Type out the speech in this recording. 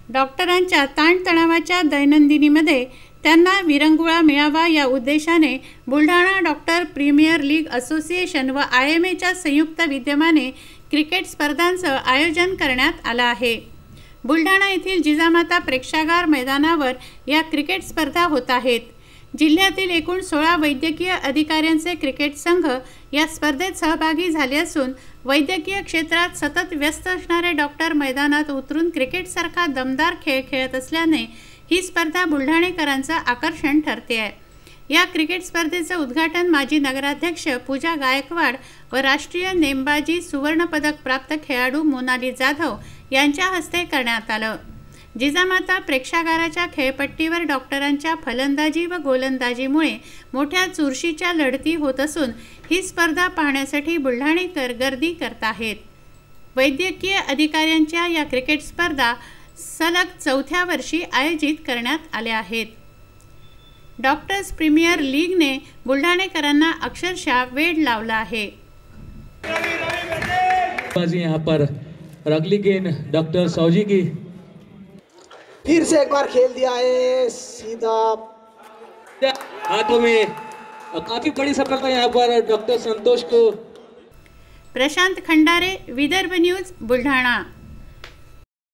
डॉक्टरांच्या ताणतणावाच्या दैनंदिनीमध्ये त्यांना विरंगुळा मिळावा या उद्देशाने Buldhana doctor premier league association व IMAच्या संयुक्त विद्यमाने क्रिकेट स्पर्धांचं आयोजन करण्यात आलं आहे। बुलढाणा येथील जिजामाता प्रेक्षागार मैदानावर या क्रिकेट स्पर्धा होत आहेत। जिल्ह्यातील एकूण 16 वैद्यकीय अधिकाऱ्यांचे क्रिकेट संघ या स्पर्धेत सहभागी झाले असून वैद्यकीय क्षेत्रात सतत व्यस्त असणारे डॉक्टर मैदानात उतरून क्रिकेटसारखा दमदार खेळ खेळत असल्याने ही स्पर्धा बुलढाणेकरांचं आकर्षण ठरते आहे। या क्रिकेट स्पर्धेचं उद्घाटन माजी नगराध्यक्ष पूजा गायकवाड व राष्ट्रीय नेमबाजी सुवर्णपदक प्राप्त खेळाडू मोनाली जाधव यांच्या हस्ते करण्यात आलं। जिजामाता प्रेक्षागाराच्या खेळपट्टीवर डॉक्टरांच्या फलंदाजी व गोलंदाजीमुळे मोठ्या चुरशीच्या लढती होत असून ही स्पर्धा पाहण्यासाठी बुलढाणेकर गर्दी करत आहेत। वैद्यकीय अधिकाऱ्यांच्या या क्रिकेट स्पर्धा सलग 4थ्या वर्षी आयोजित करण्यात आल्या आहेत। डॉक्टर्स प्रीमियर लीगने बुलढाणेकरांना अक्षरशः वेड लावला आहे। यहाँ पर रगली गेंद डॉक्टर सौजी की फिर से एक बार खेल दिया है सीधा हाथों में। काफी बड़ी सफलता यहाँ पर डॉक्टर संतोष को। प्रशांत खंडारे, विदर्भ न्यूज, बुलढाणा।